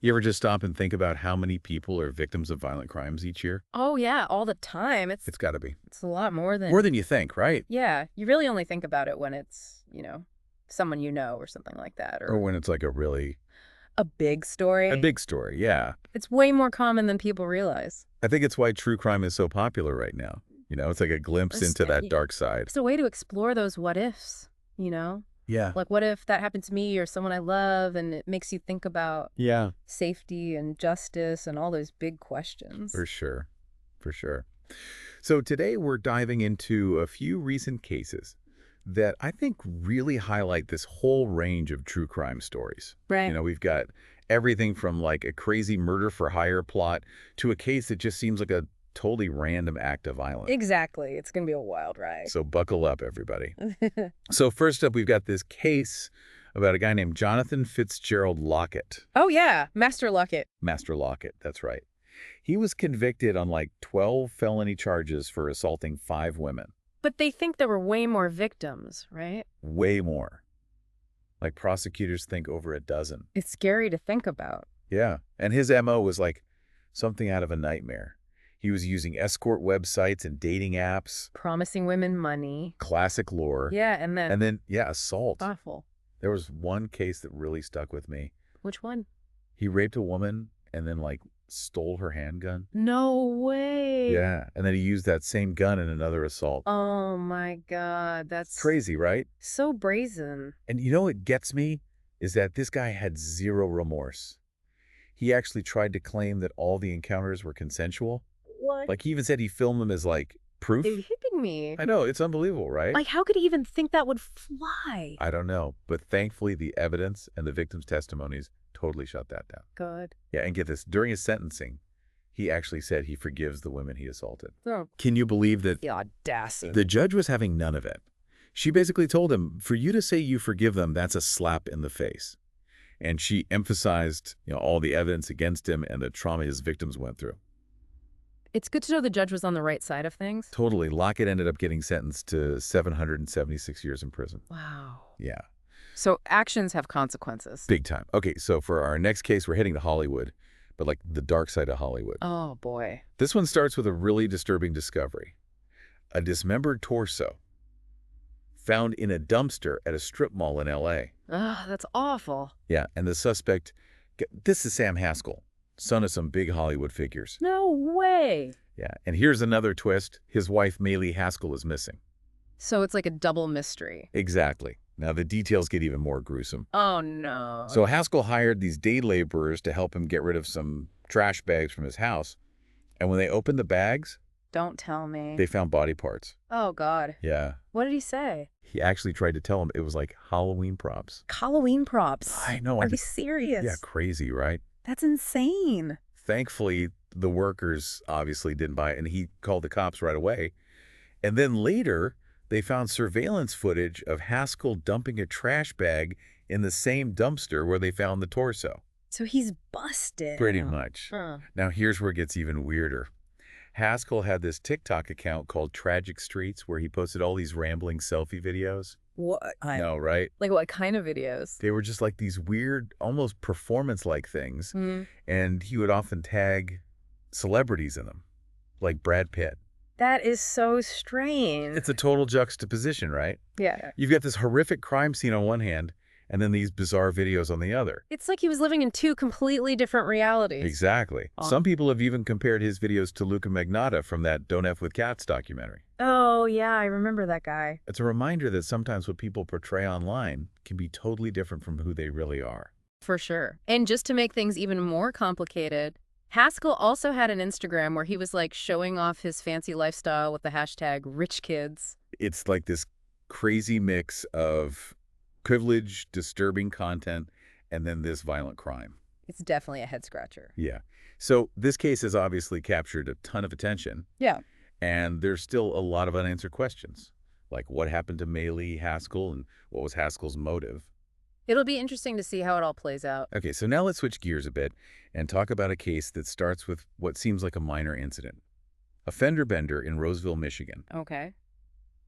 You ever just stop and think about how many people are victims of violent crimes each year? Oh, yeah, all the time. It's got to be. It's a lot more More than, than you think, right? yeah, you really only think about it when it's, someone you know or something like that, Or or when it's like a big a story. big story, yeah. It's way more common than people realize. I think it's why true crime is so popular right now. It's like a glimpse into that dark side. It's a way to explore those what ifs, you know? Yeah. Like, what if that happened to me or someone I love, and it makes you think about Yeah. safety and justice and all those big questions. For sure. For sure. So today we're diving into a few recent cases that I think really highlight this whole range of true crime stories. Right. We've got everything from like a crazy murder for hire plot to a case that just seems like a totally random act of violence. Exactly. It's going to be a wild ride. So buckle up, everybody. So first up, we've got this case about a guy named Jonathan Fitzgerald Lockett. Oh, yeah. Master Luckett. Master Lockett, that's right. He was convicted on like 12 felony charges for assaulting 5 women. But they think there were way more victims, right? Way more. Like prosecutors think over a dozen. It's scary to think about. Yeah. And his MO was like something out of a nightmare. He was using escort websites and dating apps. Promising women money. Classic lore. Yeah, and then Yeah, assault. awful. There was one case that really stuck with me. Which one? He raped a woman and then like stole her handgun. No way. Yeah. And then he used that same gun in another assault. Oh my God, that's Crazy, right? so brazen. And what gets me is that this guy had zero remorse. He actually tried to claim that all the encounters were consensual. What? Like he even said he filmed them as like proof. Are you hitting me? I know, it's unbelievable, right? Like, how could he even think that would fly? I don't know, but thankfully the evidence and the victims' testimonies totally shut that down. Good. Yeah, and get this, during his sentencing, he actually said he forgives the women he assaulted. Oh, Can you believe that the audacity. the judge was having none of it? She basically told him, for you to say you forgive them, that's a slap in the face. And she emphasized, all the evidence against him and the trauma his victims went through. It's good to know the judge was on the right side of things. Totally. Lockett ended up getting sentenced to 776 years in prison. Wow. Yeah. So actions have consequences. Big time. Okay, so for our next case, we're heading to Hollywood, but like the dark side of Hollywood. Oh, boy. This one starts with a really disturbing discovery. A dismembered torso found in a dumpster at a strip mall in L.A. Ugh, that's awful. Yeah, and the suspect, this is Sam Haskell, son of some big Hollywood figures. No way. Yeah, and here's another twist. His wife, Maylee Haskell, is missing. So it's like a double mystery. Exactly. Now, the details get even more gruesome. Oh, no. So Haskell hired these day laborers to help him get rid of some trash bags from his house. And when they opened the bags, Don't tell me. they found body parts. Oh, God. Yeah. What did he say? He actually tried to tell him it was like Halloween props. Halloween props. I know. Are you serious? Yeah, crazy, right? That's insane. Thankfully, the workers obviously didn't buy it, and he called the cops right away. And then later, they found surveillance footage of Haskell dumping a trash bag in the same dumpster where they found the torso. So he's busted. Pretty much. Huh. Now, here's where it gets even weirder. Haskell had this TikTok account called Tragic Streets where he posted all these rambling selfie videos. What? No, right? Like what kind of videos? They were just like these weird, almost performance-like things. Hmm. And he would often tag celebrities in them, like Brad Pitt. That is so strange. It's a total juxtaposition, right? Yeah. You've got this horrific crime scene on one hand, and then these bizarre videos on the other. It's like he was living in two completely different realities. Exactly. Oh. Some people have even compared his videos to Luca Magnotta from that Don't F with Cats documentary. Oh, yeah, I remember that guy. It's a reminder that sometimes what people portray online can be totally different from who they really are. For sure. And just to make things even more complicated, Haskell also had an Instagram where he was like showing off his fancy lifestyle with the hashtag rich kids. It's like this crazy mix of privilege, disturbing content, and then this violent crime. It's definitely a head scratcher. Yeah. So this case has obviously captured a ton of attention. Yeah. And there's still a lot of unanswered questions, like what happened to Maylee Haskell and what was Haskell's motive? It'll be interesting to see how it all plays out. Okay, so now let's switch gears a bit and talk about a case that starts with what seems like a minor incident. A fender bender in Roseville, Michigan. Okay.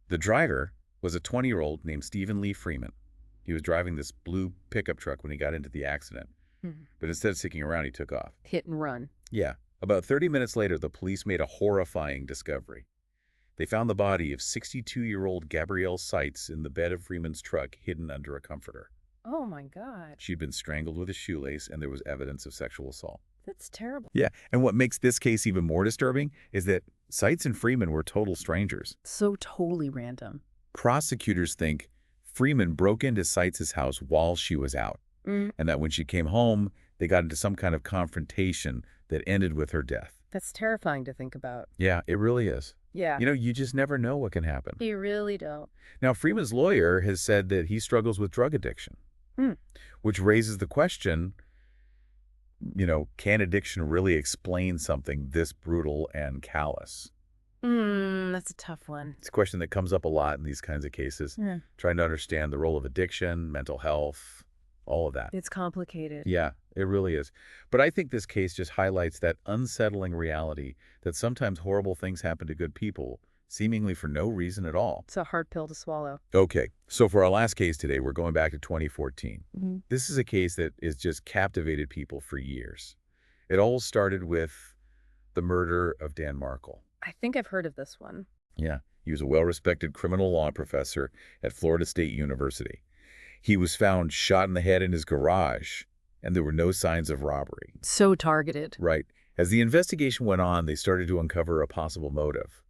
The driver was a 20-year-old named Stephen Lee Freeman. He was driving this blue pickup truck when he got into the accident. Hmm. But instead of sticking around, he took off. Hit and run. Yeah. About 30 minutes later, the police made a horrifying discovery. They found the body of 62-year-old Gabrielle Seitz in the bed of Freeman's truck, hidden under a comforter. Oh, my God. She'd been strangled with a shoelace, and there was evidence of sexual assault. That's terrible. Yeah, and what makes this case even more disturbing is that Seitz and Freeman were total strangers. So totally random. Prosecutors think Freeman broke into Seitz's house while she was out, and that when she came home, they got into some kind of confrontation that ended with her death. That's terrifying to think about. Yeah, it really is. Yeah. You know, you just never know what can happen. You really don't. Now, Freeman's lawyer has said that he struggles with drug addiction, which raises the question, can addiction really explain something this brutal and callous? That's a tough one. It's a question that comes up a lot in these kinds of cases, trying to understand the role of addiction, mental health, all of that. It's complicated. Yeah, it really is. But I think this case just highlights that unsettling reality that sometimes horrible things happen to good people, seemingly for no reason at all. It's a hard pill to swallow. Okay, so for our last case today, we're going back to 2014. This is a case that has just captivated people for years. It all started with the murder of Dan Markel. I think I've heard of this one. Yeah, he was a well-respected criminal law professor at Florida State University. He was found shot in the head in his garage, and there were no signs of robbery. So targeted. Right. As the investigation went on, they started to uncover a possible motive.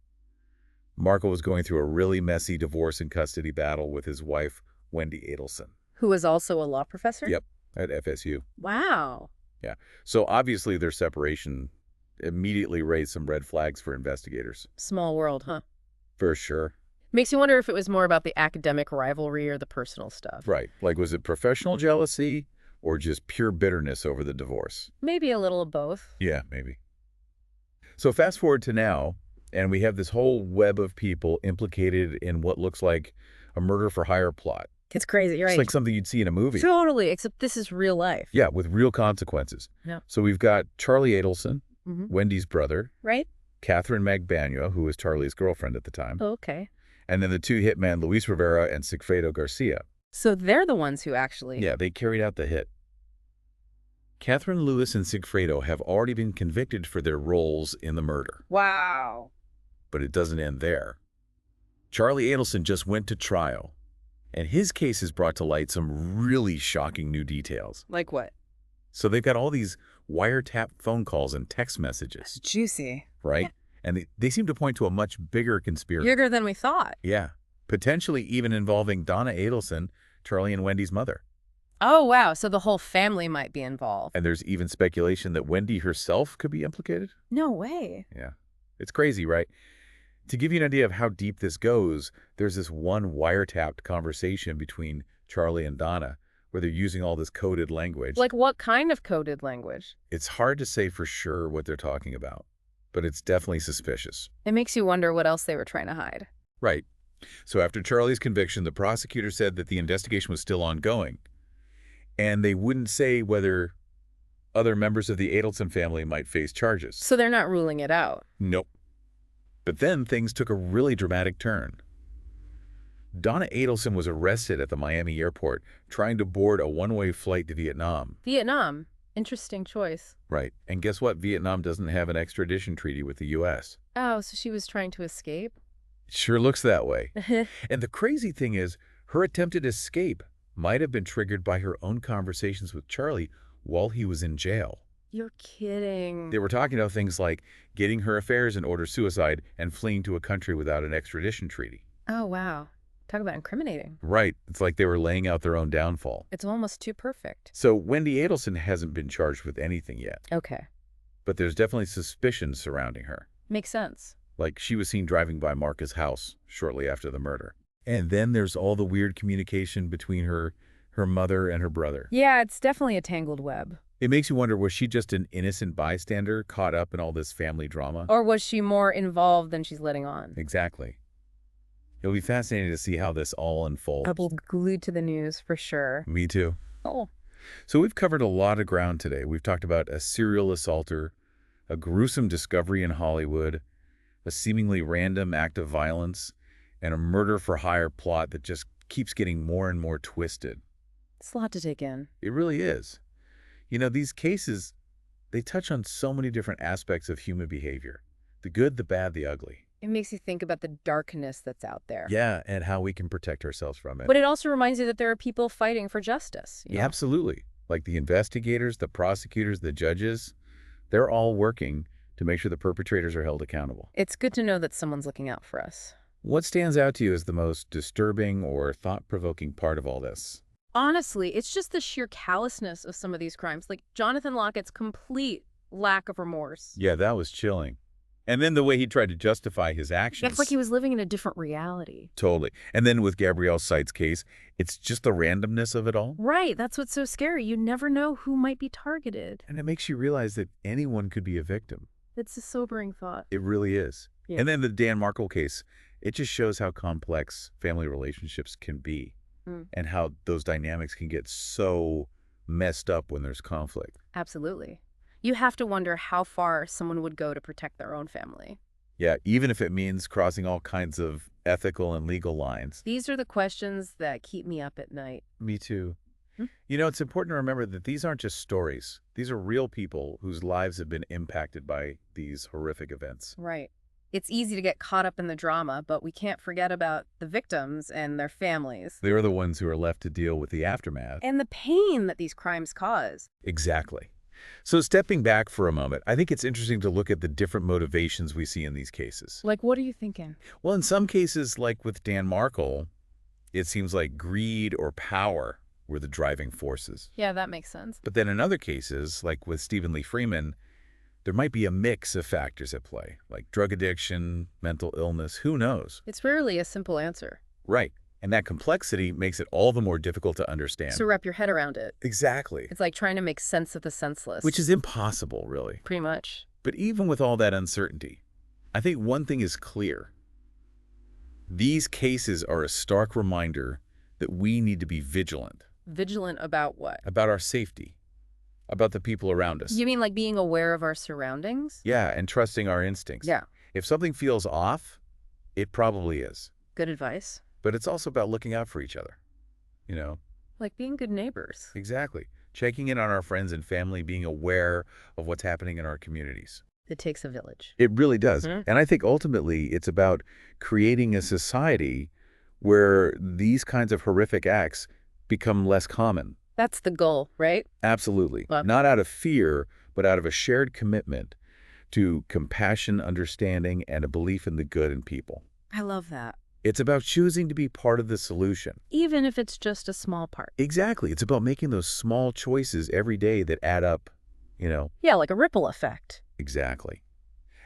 Markel was going through a really messy divorce and custody battle with his wife, Wendy Adelson. Who was also a law professor? Yep, at FSU. Wow. Yeah. So obviously their separation immediately raised some red flags for investigators. Small world, huh? For sure. Makes you wonder if it was more about the academic rivalry or the personal stuff. Right. Like, was it professional jealousy or just pure bitterness over the divorce? Maybe a little of both. Yeah, maybe. So fast forward to now, and we have this whole web of people implicated in what looks like a murder-for-hire plot. It's crazy, right? It's like something you'd see in a movie. Totally, except this is real life. Yeah, with real consequences. Yeah. So we've got Charlie Adelson, Wendy's brother, Right? Catherine Magbanua, who was Charlie's girlfriend at the time, Okay. and then the two hitmen, Luis Rivera and Sigfredo Garcia. So they're the ones who actually... Yeah, they carried out the hit. Catherine Lewis and Sigfredo have already been convicted for their roles in the murder. Wow. But it doesn't end there. Charlie Adelson just went to trial, and his case has brought to light some really shocking new details. Like what? So they've got all these wiretap phone calls and text messages, Juicy. right? And they seem to point to a much bigger conspiracy. Bigger than we thought. Yeah, potentially even involving Donna Adelson, Charlie and Wendy's mother. Oh, wow. So the whole family might be involved. And there's even speculation that Wendy herself could be implicated. No way. Yeah, it's crazy, right? To give you an idea of how deep this goes, there's this one wiretapped conversation between Charlie and Donna where they're using all this coded language. Like what kind of coded language? It's hard to say for sure what they're talking about, but it's definitely suspicious. It makes you wonder what else they were trying to hide. Right. So after Charlie's conviction, the prosecutor said that the investigation was still ongoing, and they wouldn't say whether other members of the Adelson family might face charges. So they're not ruling it out. Nope. But then things took a really dramatic turn. Donna Adelson was arrested at the Miami airport trying to board a one-way flight to Vietnam. Vietnam. Interesting choice. Right. And guess what? Vietnam doesn't have an extradition treaty with the U.S. Oh, so she was trying to escape? It sure looks that way. And the crazy thing is, her attempted escape might have been triggered by her own conversations with Charlie while he was in jail. You're kidding. They were talking about things like getting her affairs in order suicide and fleeing to a country without an extradition treaty. Oh, wow. Talk about incriminating. Right. It's like they were laying out their own downfall. It's almost too perfect. So Wendy Adelson hasn't been charged with anything yet, Okay. but there's definitely suspicion surrounding her. Makes sense. Like she was seen driving by Marcus' house shortly after the murder. And then there's all the weird communication between her mother and her brother. Yeah, it's definitely a tangled web. It makes you wonder, was she just an innocent bystander caught up in all this family drama? Or was she more involved than she's letting on? Exactly. It'll be fascinating to see how this all unfolds. I'll be glued to the news for sure. Me too. Oh. So we've covered a lot of ground today. We've talked about a serial assaulter, a gruesome discovery in Hollywood, a seemingly random act of violence, and a murder-for-hire plot that just keeps getting more and more twisted. It's a lot to take in. It really is. These cases, they touch on so many different aspects of human behavior. The good, the bad, the ugly. It makes you think about the darkness that's out there. Yeah, and how we can protect ourselves from it. But it also reminds you that there are people fighting for justice, you Yeah, know? absolutely. Like the investigators, the prosecutors, the judges, they're all working to make sure the perpetrators are held accountable. It's good to know that someone's looking out for us. What stands out to you as the most disturbing or thought-provoking part of all this? Honestly, it's just the sheer callousness of some of these crimes. Like Jonathan Lockett's complete lack of remorse. Yeah, that was chilling. And then the way he tried to justify his actions. It's like he was living in a different reality. Totally. And then with Gabrielle Seitz' case, it's just the randomness of it all. Right, that's what's so scary. You never know who might be targeted. And it makes you realize that anyone could be a victim. It's a sobering thought. It really is. Yeah. And then the Dan Markel case, it just shows how complex family relationships can be and how those dynamics can get so messed up when there's conflict. Absolutely. You have to wonder how far someone would go to protect their own family. Yeah, even if it means crossing all kinds of ethical and legal lines. These are the questions that keep me up at night. Me too. It's important to remember that these aren't just stories. These are real people whose lives have been impacted by these horrific events. Right. It's easy to get caught up in the drama, but we can't forget about the victims and their families. They're the ones who are left to deal with the aftermath. And the pain that these crimes cause. Exactly. So stepping back for a moment, I think it's interesting to look at the different motivations we see in these cases. Like, what are you thinking? Well, in some cases, like with Dan Markel, it seems like greed or power were the driving forces. Yeah, that makes sense. But then in other cases, like with Stephen Lee Freeman, there might be a mix of factors at play, like drug addiction, mental illness, who knows? It's rarely a simple answer. Right. And that complexity makes it all the more difficult to understand. So wrap your head around it. Exactly. It's like trying to make sense of the senseless. Which is impossible, really. pretty much. But even with all that uncertainty, I think one thing is clear. These cases are a stark reminder that we need to be vigilant. Vigilant about what? About our safety. About the people around us. You mean like being aware of our surroundings? Yeah, and trusting our instincts. Yeah. If something feels off, it probably is. Good advice. But it's also about looking out for each other. Like being good neighbors. Exactly. Checking in on our friends and family, being aware of what's happening in our communities. It takes a village. It really does. Mhm. And I think ultimately it's about creating a society where these kinds of horrific acts become less common. That's the goal, right? Absolutely. Well- Not out of fear, but out of a shared commitment to compassion, understanding, and a belief in the good in people. I love that. It's about choosing to be part of the solution. Even if it's just a small part. Exactly. It's about making those small choices every day that add up, Yeah, like a ripple effect. Exactly.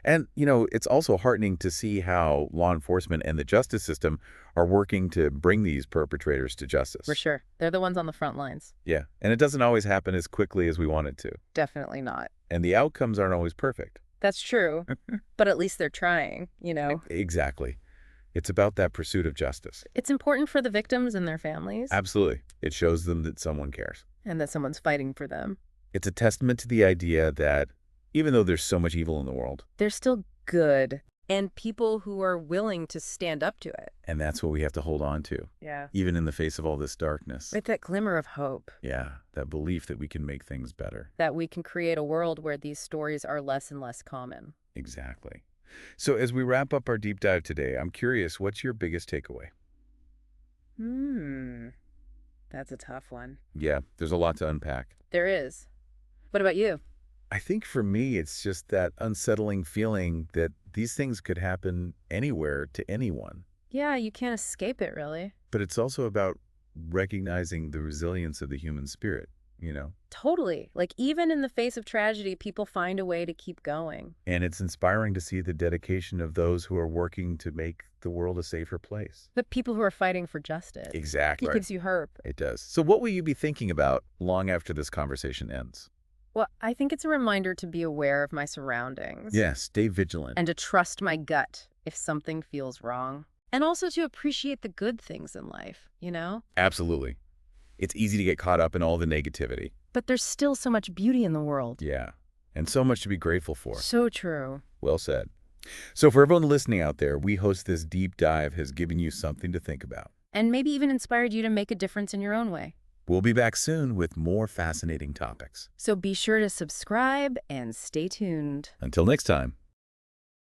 And, it's also heartening to see how law enforcement and the justice system are working to bring these perpetrators to justice. For sure. They're the ones on the front lines. Yeah. And it doesn't always happen as quickly as we want it to. Definitely not. And the outcomes aren't always perfect. That's true. But at least they're trying, Exactly. It's about that pursuit of justice. It's important for the victims and their families. Absolutely. It shows them that someone cares. And that someone's fighting for them. It's a testament to the idea that even though there's so much evil in the world, They're still good. And people who are willing to stand up to it. and that's what we have to hold on to, Yeah. even in the face of all this darkness. With that glimmer of hope. Yeah, that belief that we can make things better. That we can create a world where these stories are less and less common. Exactly. So as we wrap up our deep dive today, I'm curious, what's your biggest takeaway? That's a tough one. Yeah, there's a lot to unpack. There is. What about you? I think for me, it's just that unsettling feeling that these things could happen anywhere to anyone. Yeah, you can't escape it, really. But it's also about recognizing the resilience of the human spirit, Totally. Like, even in the face of tragedy, people find a way to keep going. And it's inspiring to see the dedication of those who are working to make the world a safer place. The people who are fighting for justice. Exactly. It gives you hope. It does. So what will you be thinking about long after this conversation ends? Well, I think it's a reminder to be aware of my surroundings. Yeah, stay vigilant. And to trust my gut if something feels wrong. And also to appreciate the good things in life, Absolutely. It's easy to get caught up in all the negativity. But there's still so much beauty in the world. Yeah. And so much to be grateful for. So true. Well said. So for everyone listening out there, we hope this deep dive has given you something to think about. And maybe even inspired you to make a difference in your own way. We'll be back soon with more fascinating topics. So be sure to subscribe and stay tuned. Until next time.